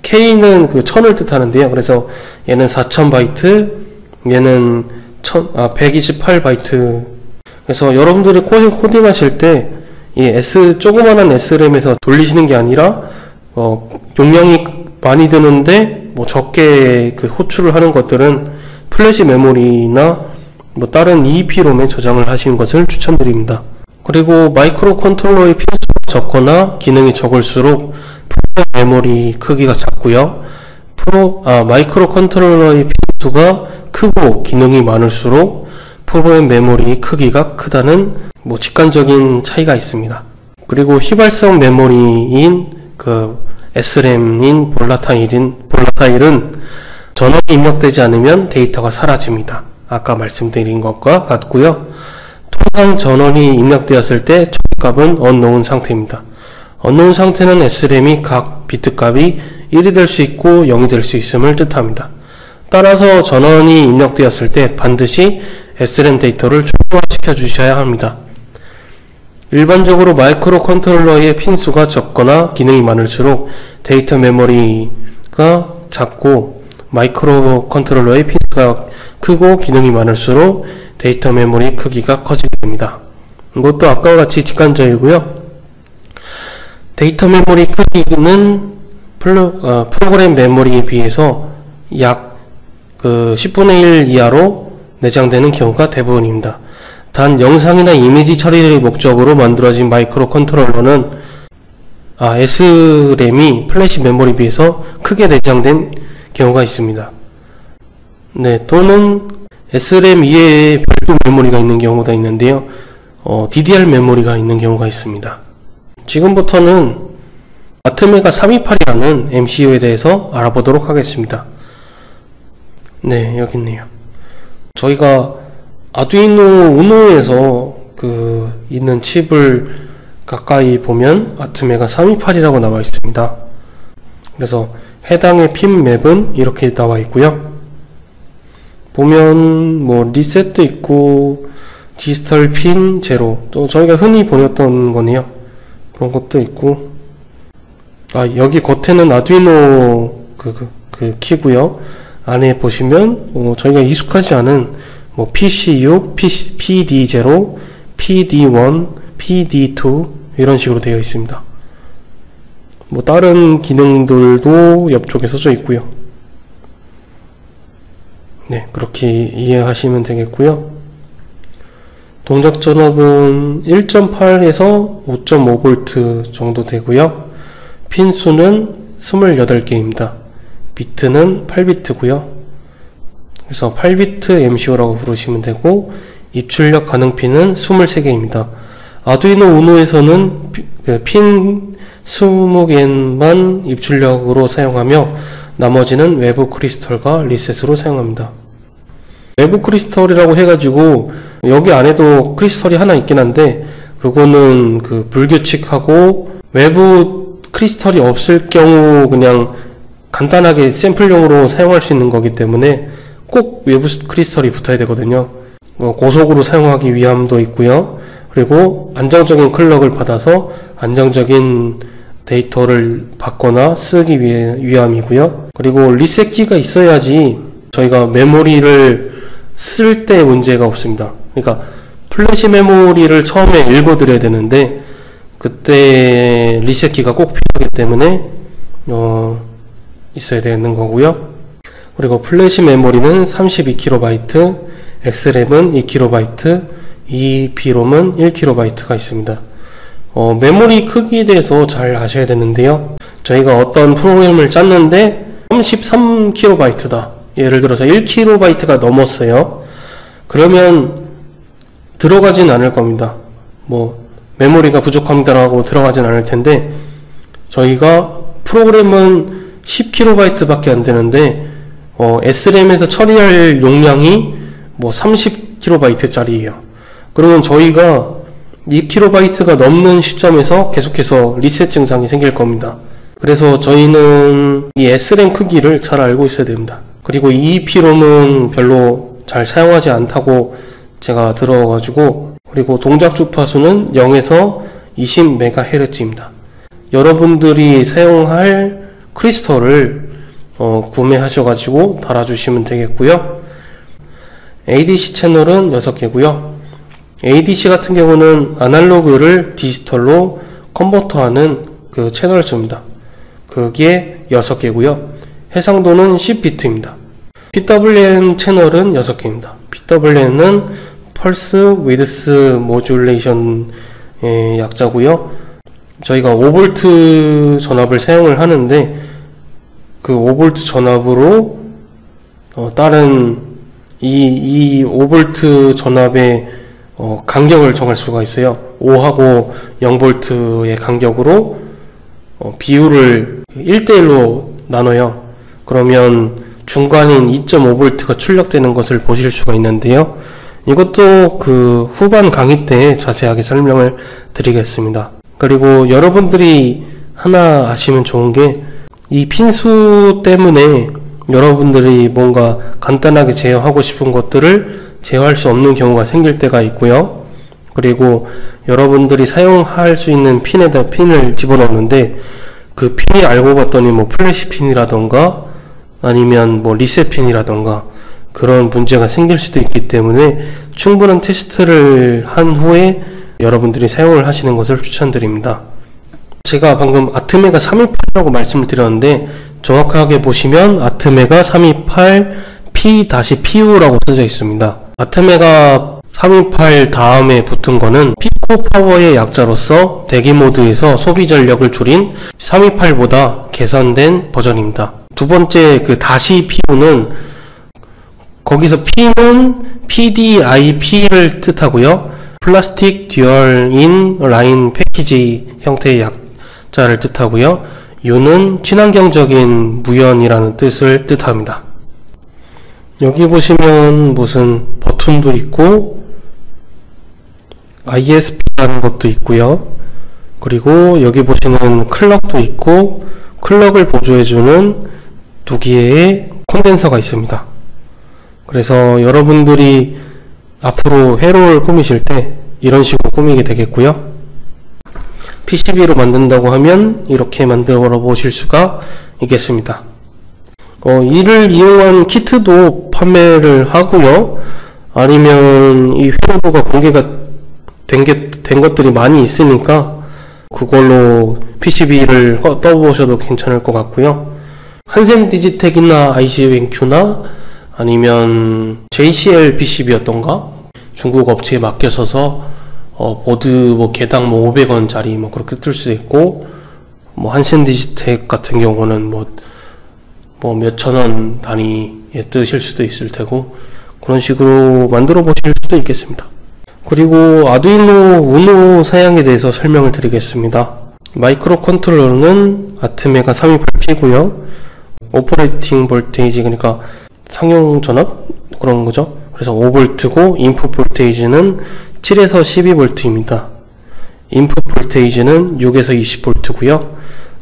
K는 그 1000을 뜻하는데요. 그래서 얘는 4000바이트, 얘는 128바이트. 그래서 여러분들이 코딩 하실 때 이 조그만한 SRAM에서 돌리시는 게 아니라 용량이 많이 드는데 적게 그 호출을 하는 것들은 플래시 메모리나 다른 EEP롬에 저장을 하시는 것을 추천드립니다. 그리고 마이크로 컨트롤러의 핀수가 적거나 기능이 적을수록 프로그램 메모리 크기가 작고요. 마이크로 컨트롤러의 핀수가 크고 기능이 많을수록 프로그램 메모리 크기가 크다는 직관적인 차이가 있습니다. 그리고 휘발성 메모리인 그 SRAM인 볼라타일은 전원이 입력되지 않으면 데이터가 사라집니다. 아까 말씀드린 것과 같고요. 통상 전원이 입력되었을 때 값은 unknown 상태입니다. unknown 상태는 SRAM이 각 비트 값이 1이 될 수 있고 0이 될 수 있음을 뜻합니다. 따라서 전원이 입력되었을 때 반드시 SRAM 데이터를 초기화시켜 주셔야 합니다. 일반적으로 마이크로 컨트롤러의 핀수가 적거나 기능이 많을수록 데이터 메모리가 작고, 마이크로 컨트롤러의 핀수가 크고 기능이 많을수록 데이터 메모리 크기가 커지게 됩니다. 이것도 아까와 같이 직관적이고요. 데이터 메모리 크기는 프로그램 메모리에 비해서 약 10분의 1 이하로 내장되는 경우가 대부분입니다. 단 영상이나 이미지 처리를 목적으로 만들어진 마이크로 컨트롤러는 SRAM이 플래시 메모리에 비해서 크게 내장된 경우가 있습니다. 또는 SRAM 이외에 별도 메모리가 있는 경우가 있는데요. DDR 메모리가 있는 경우가 있습니다. 지금부터는 아트메가 328이라는 MCU에 대해서 알아보도록 하겠습니다. 여기 있네요. 저희가 아두이노 우노에서 있는 칩을 가까이 보면 아트메가 328이라고 나와 있습니다. 그래서 해당의 핀 맵은 이렇게 나와 있고요. 보면 리셋도 있고 디지털 핀 제로, 또 저희가 흔히 보였던 거네요. 그런 것도 있고, 여기 겉에는 아두이노 키고요. 안에 보시면 저희가 익숙하지 않은 PC6, PD0, PD1, PD2 이런 식으로 되어 있습니다. 다른 기능들도 옆쪽에 써져 있고요. 그렇게 이해하시면 되겠고요. 동작 전압은 1.8에서 5.5V 정도 되고요. 핀 수는 28개입니다. 비트는 8비트고요. 그래서 8비트 MCU라고 부르시면 되고, 입출력 가능 핀은 23개입니다. 아두이노 우노에서는 핀 20개만 입출력으로 사용하며 나머지는 외부 크리스털과 리셋으로 사용합니다. 외부 크리스털이라고 해가지고 여기 안에도 크리스털이 하나 있긴 한데, 그거는 불규칙하고 외부 크리스털이 없을 경우 그냥 간단하게 샘플용으로 사용할 수 있는 거기 때문에 꼭 외부 크리스털이 붙어야 되거든요. 고속으로 사용하기 위함도 있고요. 그리고 안정적인 클럭을 받아서 안정적인 데이터를 받거나 쓰기 위함이고요. 그리고 리셋키가 있어야지 저희가 메모리를 쓸 때 문제가 없습니다. 그러니까 플래시 메모리를 처음에 읽어드려야 되는데 그때 리셋키가 꼭 필요하기 때문에 있어야 되는 거고요. 그리고 플래시 메모리는 32KB, SRAM은 2KB, EEPROM은 1KB가 있습니다. 메모리 크기에 대해서 잘 아셔야 되는데요. 저희가 어떤 프로그램을 짰는데 33KB다. 예를 들어서 1KB가 넘었어요. 그러면 들어가진 않을 겁니다. 메모리가 부족합니다라고 들어가진 않을 텐데, 저희가 프로그램은 10KB 밖에 안 되는데, SRAM에서 처리할 용량이 30KB 짜리예요. 그러면 저희가 2KB가 넘는 시점에서 계속해서 리셋 증상이 생길 겁니다. 그래서 저희는 이 SRAM 크기를 잘 알고 있어야 됩니다. 그리고 EEPROM은 별로 잘 사용하지 않다고 제가 들어가지고, 그리고 동작 주파수는 0에서 20MHz입니다. 여러분들이 사용할 크리스털을 구매하셔가지고 달아주시면 되겠고요. ADC 채널은 6개고요. ADC 같은 경우는 아날로그를 디지털로 컨버터하는 그 채널 수입니다. 그게 6개고요. 해상도는 10비트입니다. PWM 채널은 6개입니다. PWM은 펄스 위드스 모듈레이션의 약자고요. 저희가 5V 전압을 사용을 하는데, 그 5V 전압으로 다른 이 5V 전압의 간격을 정할 수가 있어요. 5하고 0V의 간격으로 비율을 1대1로 나눠요. 그러면 중간인 2.5V가 출력되는 것을 보실 수가 있는데요. 이것도 그 후반 강의 때 자세하게 설명을 드리겠습니다. 그리고 여러분들이 하나 아시면 좋은 게, 이 핀수 때문에 여러분들이 뭔가 간단하게 제어하고 싶은 것들을 제어할 수 없는 경우가 생길 때가 있고요. 그리고 여러분들이 사용할 수 있는 핀에다 핀을 집어넣는데, 그 핀이 알고 봤더니 플래시 핀이라던가 아니면 리셋 핀이라던가 그런 문제가 생길 수도 있기 때문에 충분한 테스트를 한 후에 여러분들이 사용을 하시는 것을 추천드립니다. 제가 방금 아트메가 328이라고 말씀을 드렸는데, 정확하게 보시면 아트메가 328 P-PU라고 써져 있습니다. 아트메가 328 다음에 붙은 거는 피코 파워의 약자로서 대기 모드에서 소비 전력을 줄인 328보다 개선된 버전입니다. 두 번째 그 -PU는, 거기서 P는 PDIP를 뜻하고요. 플라스틱 듀얼 인 라인 패키지 형태의 약자를 뜻하고요. U는 친환경적인 무연이라는 뜻을 뜻합니다. 여기 보시면 무슨 버튼도 있고 ISP라는 것도 있고요. 그리고 여기 보시는 클럭도 있고, 클럭을 보조해주는 2개의 콘덴서가 있습니다. 그래서 여러분들이 앞으로 회로를 꾸미실 때 이런 식으로 꾸미게 되겠고요. PCB로 만든다고 하면 이렇게 만들어 보실 수가 있겠습니다. 이를 이용한 키트도 판매를 하고요. 아니면 이 회로가 공개가 된 것들이 많이 있으니까 그걸로 PCB를 떠보셔도 괜찮을 것 같고요. 한샘 디지텍이나 ICvenQ나 아니면 JCL PCB였던가 중국 업체에 맡겨서서 보드 개당 500원짜리 그렇게 뜰 수도 있고, 한샘 디지텍 같은 경우는 몇천원 단위에 뜨실 수도 있을 테고, 그런 식으로 만들어 보실 수도 있겠습니다. 그리고 아두이노 우노 사양에 대해서 설명을 드리겠습니다. 마이크로 컨트롤러는 아트메가 328P고요. 오퍼레이팅 볼테이지, 그러니까 상용 전압 그런 거죠. 그래서 5V고 인풋 볼테이지는 7에서 12V입니다. 인풋 볼테이지는 6에서 20V고요.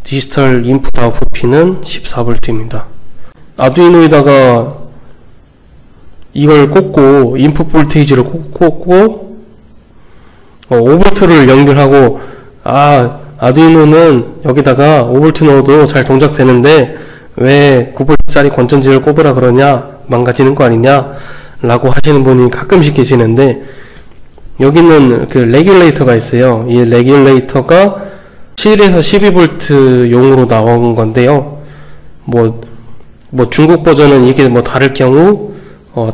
디지털 인풋 아웃풋 핀은 14V입니다. 아두이노에다가 이걸 꽂고 인풋 볼테이지를 꽂고 5V를 연결하고, 아두이노는 여기다가 5V 넣어도 잘 동작되는데 왜 9V짜리 건전지를 꼽으라 그러냐, 망가지는 거 아니냐 라고 하시는 분이 가끔씩 계시는데, 여기는 그 레귤레이터가 있어요. 이 레귤레이터가 7에서 12V 용으로 나온 건데요. 중국 버전은 이게 다를 경우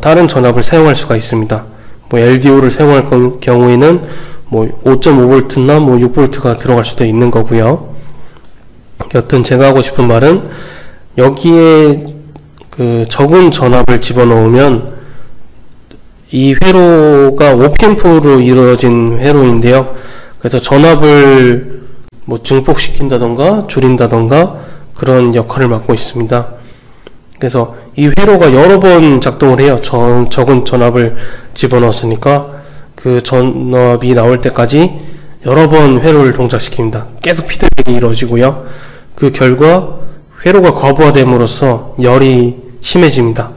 다른 전압을 사용할 수가 있습니다. 뭐 LDO를 사용할 경우에는 뭐 5.5V나 뭐 6V가 들어갈 수도 있는 거고요. 여튼 제가 하고 싶은 말은 여기에 그 적은 전압을 집어넣으면 이 회로가 OPMP로 이루어진 회로인데요. 그래서 전압을 뭐 증폭시킨다던가 줄인다던가 그런 역할을 맡고 있습니다. 그래서 이 회로가 여러 번 작동을 해요. 적은 전압을 집어넣었으니까 그 전압이 나올 때까지 여러 번 회로를 동작시킵니다. 계속 피드백이 이루어지고요. 그 결과 회로가 과부하됨으로써 열이 심해집니다.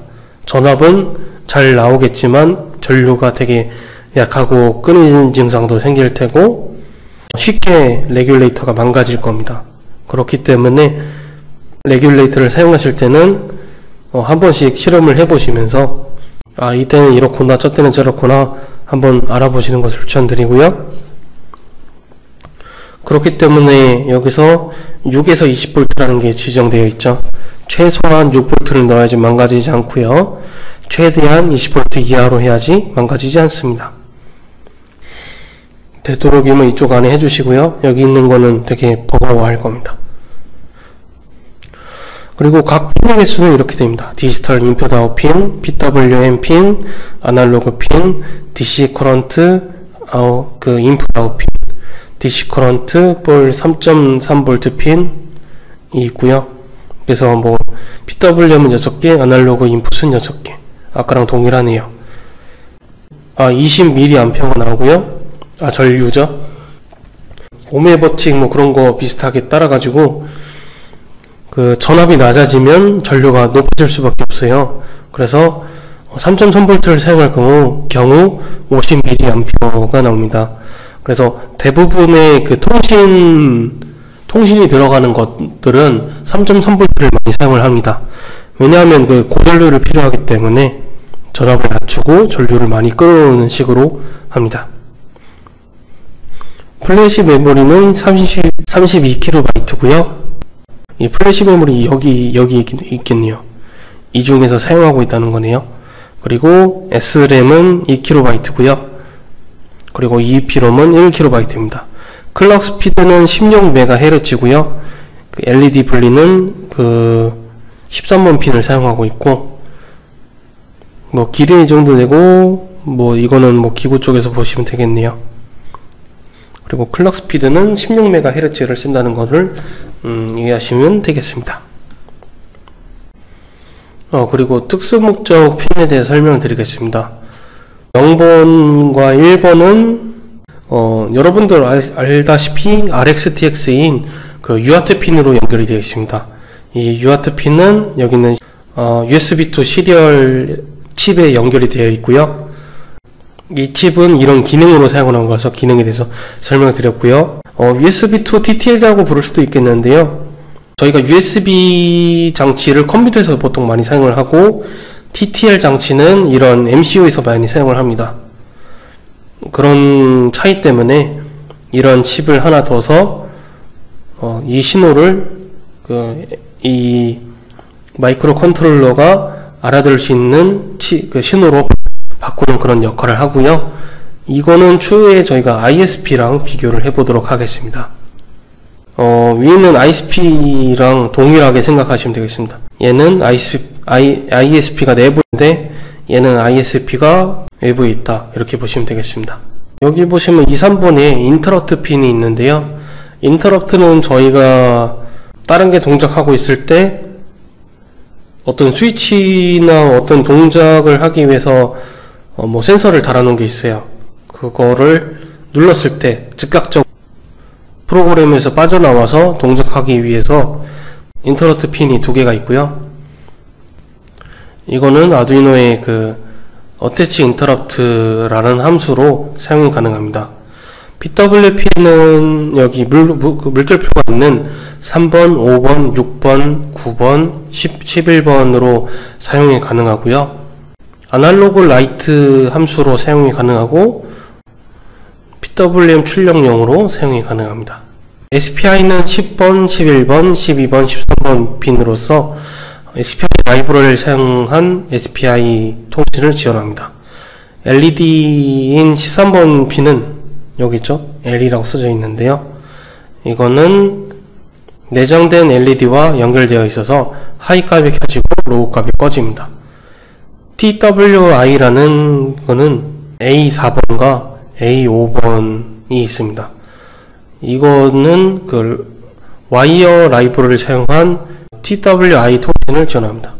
전압은 잘 나오겠지만 전류가 되게 약하고 끊이는 증상도 생길 테고 쉽게 레귤레이터가 망가질 겁니다. 그렇기 때문에 레귤레이터를 사용하실 때는 한 번씩 실험을 해보시면서 이때는 이렇구나 저때는 저렇구나 한번 알아보시는 것을 추천드리고요. 그렇기 때문에 여기서 6에서 20V라는 게 지정되어 있죠. 최소한 6V를 넣어야지 망가지지 않고요. 최대한 20V 이하로 해야지 망가지지 않습니다. 되도록이면 이쪽 안에 해주시고요. 여기 있는 거는 되게 버거워할 겁니다. 그리고 각 핀의 개수는 이렇게 됩니다. 디지털 인풋 아웃 핀, PWM 핀, 아날로그 핀, DC 커런트 인풋 아웃 핀, DC 커런트 볼 3.3V 핀이 있고요. 그래서 뭐 PWM은 6개, 아날로그 인풋은 6개. 아까랑 동일하네요. 20mA가 나오고요. 전류죠. 오메 버칙 뭐 그런 거 비슷하게 따라가지고 그 전압이 낮아지면 전류가 높아질 수밖에 없어요. 그래서 3.3V를 사용할 경우 50mA가 나옵니다. 그래서 대부분의 그 통신이 들어가는 것들은 3.3V를 많이 사용을 합니다. 왜냐하면 그 고전류를 필요하기 때문에 전압을 낮추고 전류를 많이 끌어오는 식으로 합니다. 플래시 메모리는 32KB고요. 이 플래시 메모리 여기 있겠네요. 이 중에서 사용하고 있다는 거네요. 그리고 SRAM은 2KB고요. 그리고 EEPROM은 1KB입니다. 클럭 스피드는 16MHz고요. 그 LED 분리는 그 13번 핀을 사용하고 있고, 뭐 길이는 이 정도 되고, 뭐 이거는 뭐 기구 쪽에서 보시면 되겠네요. 그리고 클럭 스피드는 16MHz를 쓴다는 것을 이해하시면 되겠습니다. 그리고 특수 목적 핀에 대해 설명을 드리겠습니다. 0번과 1번은 여러분들 알다시피 RxTX인 그 UART 핀으로 연결이 되어 있습니다. 이 UART 핀은 여기는 USB2 시리얼 칩에 연결이 되어 있고요. 이 칩은 이런 기능으로 사용을 한 거라서 기능에 대해서 설명을 드렸고요. USB2 TTL이라고 부를 수도 있겠는데요. 저희가 USB 장치를 컴퓨터에서 보통 많이 사용을 하고 TTL 장치는 이런 MCU에서 많이 사용을 합니다. 그런 차이 때문에 이런 칩을 하나 둬서 이 신호를 이 마이크로 컨트롤러가 알아들을 수 있는 그 신호로 바꾸는 그런 역할을 하고요. 이거는 추후에 저희가 ISP랑 비교를 해보도록 하겠습니다. 위에는 ISP랑 동일하게 생각하시면 되겠습니다. 얘는 ISP가 내부인데 얘는 ISP가 외부에 있다, 이렇게 보시면 되겠습니다. 여기 보시면 2, 3번에 인터럽트 핀이 있는데요. 인터럽트는 저희가 다른 게 동작하고 있을 때 어떤 스위치나 어떤 동작을 하기 위해서 뭐 센서를 달아놓은 게 있어요. 그거를 눌렀을 때 즉각적으로 프로그램에서 빠져나와서 동작하기 위해서 인터럽트 핀이 2개가 있고요. 이거는 아두이노의 그 attach interrupt라는 함수로 사용이 가능합니다. PWP는 여기 물결표가 있는 3번, 5번, 6번, 9번, 11번으로 사용이 가능하고요. 아날로그 라이트 함수로 사용이 가능하고 PWM 출력용으로 사용이 가능합니다. SPI는 10번, 11번, 12번, 13번 핀으로서 SPI 라이브러리를 사용한 SPI 통신을 지원합니다. LED인 13번 핀은 여기 있죠? L이라고 써져 있는데요. 이거는 내장된 LED와 연결되어 있어서 하이 값이 켜지고 로우 값이 꺼집니다. TWI라는 거는 A4번과 A5번이 있습니다. 이거는 그 와이어 라이브러리를 사용한 TWI 통신을 지원합니다.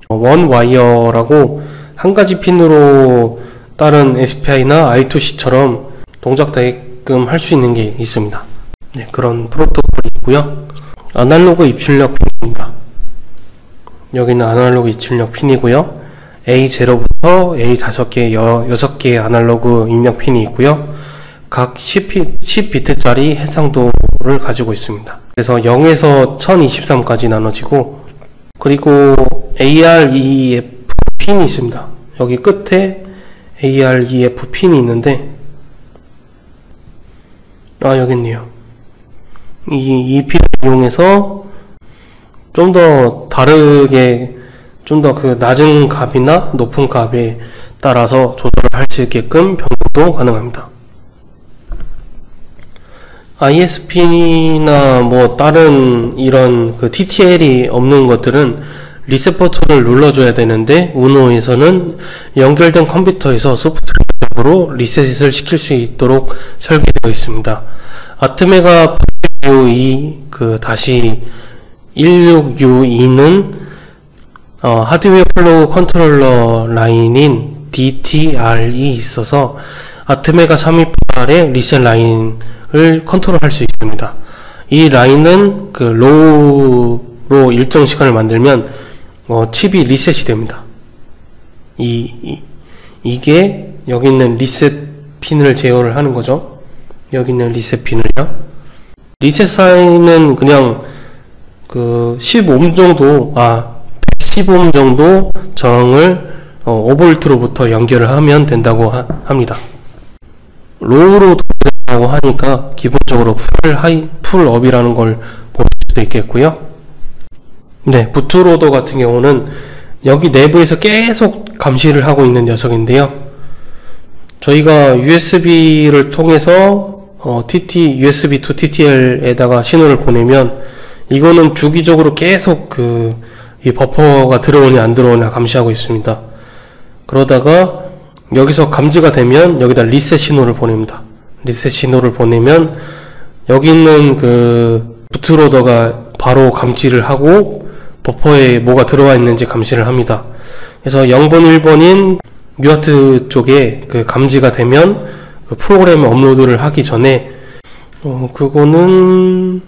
원 와이어라고 한 가지 핀으로 다른 SPI나 I2C처럼 동작되게끔 할 수 있는 게 있습니다. 네, 그런 프로토콜이 있고요. 아날로그 입출력 핀입니다. 여기는 아날로그 입출력 핀이고요. A0부터 A5개, 6개의 아날로그 입력 핀이 있고요. 각 10비트짜리 해상도를 가지고 있습니다. 그래서 0에서 1023까지 나눠지고, 그리고 AREF 핀이 있습니다. 여기 끝에 AREF 핀이 있는데, 여기 있네요. 이 핀을 이용해서 좀 더 다르게, 좀 더 그 낮은 값이나 높은 값에 따라서 조절을 할 수 있게끔 변경도 가능합니다. ISP나 뭐 다른 이런 그 TTL이 없는 것들은 리셋 버튼을 눌러줘야 되는데, 우노에서는 연결된 컴퓨터에서 소프트웨어로 리셋을 시킬 수 있도록 설계되어 있습니다. 아트메가 862 다시 16U2는 하드웨어 플로우 컨트롤러 라인인 DTR이 있어서 아트메가 328의 리셋 라인을 컨트롤할 수 있습니다. 이 라인은 그 로우로 일정 시간을 만들면 칩이 리셋이 됩니다. 이게 여기 있는 리셋 핀을 제어를 하는 거죠. 여기 있는 리셋 핀을요. 리셋 사인은 그냥 그 15옴 정도, 115옴 정도 저항을 5V로부터 연결을 하면 된다고 합니다. 로우로 돌린다고 하니까 기본적으로 풀업이라는 걸 볼 수도 있겠고요. 네, 부트로더 같은 경우는 여기 내부에서 계속 감시를 하고 있는 녀석인데요. 저희가 USB를 통해서 USB to TTL에다가 신호를 보내면 이거는 주기적으로 계속 이 버퍼가 들어오냐 안 들어오냐 감시하고 있습니다. 그러다가 여기서 감지가 되면 여기다 리셋 신호를 보냅니다. 리셋 신호를 보내면 여기 있는 그 부트로더가 바로 감지를 하고 버퍼에 뭐가 들어와 있는지 감시를 합니다. 그래서 0번 1번인 UART 쪽에 그 감지가 되면 그 프로그램 업로드를 하기 전에 그거는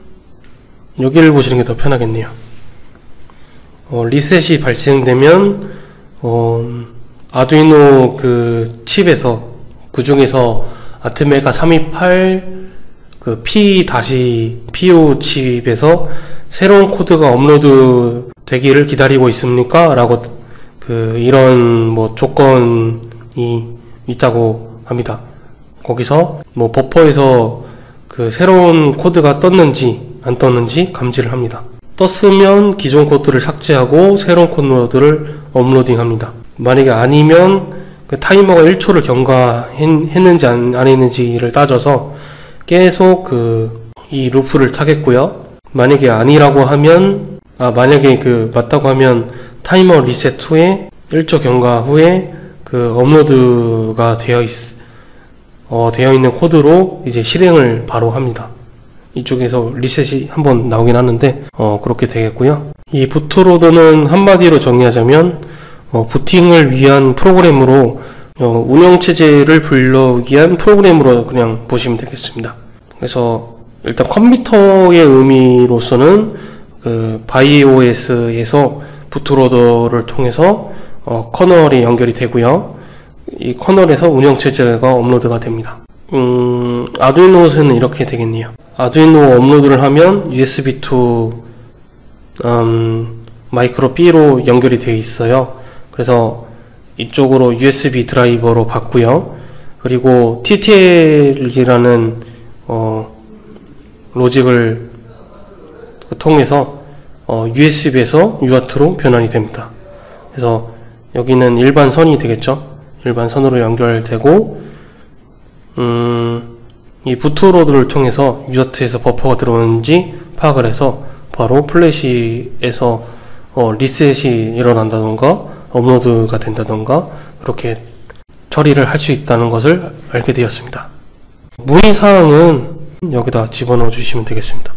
여기를 보시는 게 더 편하겠네요. 리셋이 발생되면 아두이노 그 칩에서, 그 중에서 아트메가 328 그 P-PO 칩에서 새로운 코드가 업로드 되기를 기다리고 있습니까? 라고 이런 뭐 조건이 있다고 합니다. 거기서 뭐 버퍼에서 그 새로운 코드가 떴는지 안 떴는지 감지를 합니다. 떴으면 기존 코드를 삭제하고 새로운 코드를 업로딩합니다. 만약에 아니면 그 타이머가 1초를 경과했는지 안 했는지를 따져서 계속 이 루프를 타겠고요. 만약에 아니라고 하면, 만약에 맞다고 하면 타이머 리셋 후에 1초 경과 후에 업로드가 되어 있는 코드로 이제 실행을 바로 합니다. 이쪽에서 리셋이 한번 나오긴 하는데, 그렇게 되겠고요. 이 부트로더는 한마디로 정의하자면, 부팅을 위한 프로그램으로, 운영체제를 불러오기 위한 프로그램으로 그냥 보시면 되겠습니다. 그래서, 일단 컴퓨터의 의미로서는, 바이오스에서 부트로더를 통해서, 커널이 연결이 되고요. 이 커널에서 운영체제가 업로드가 됩니다. 아두이노에서는 이렇게 되겠네요. 아두이노 업로드를 하면 USB to 마이크로 B로 연결이 되어 있어요. 그래서 이쪽으로 USB 드라이버로 받고요. 그리고 TTL이라는 로직을 통해서 USB에서 UART로 변환이 됩니다. 그래서 여기는 일반 선이 되겠죠. 일반 선으로 연결되고, 이 부트로드를 통해서 유저트에서 버퍼가 들어오는지 파악을 해서 바로 플래시에서 리셋이 일어난다던가 업로드가 된다던가 그렇게 처리를 할 수 있다는 것을 알게 되었습니다. 문의사항은 여기다 집어넣어 주시면 되겠습니다.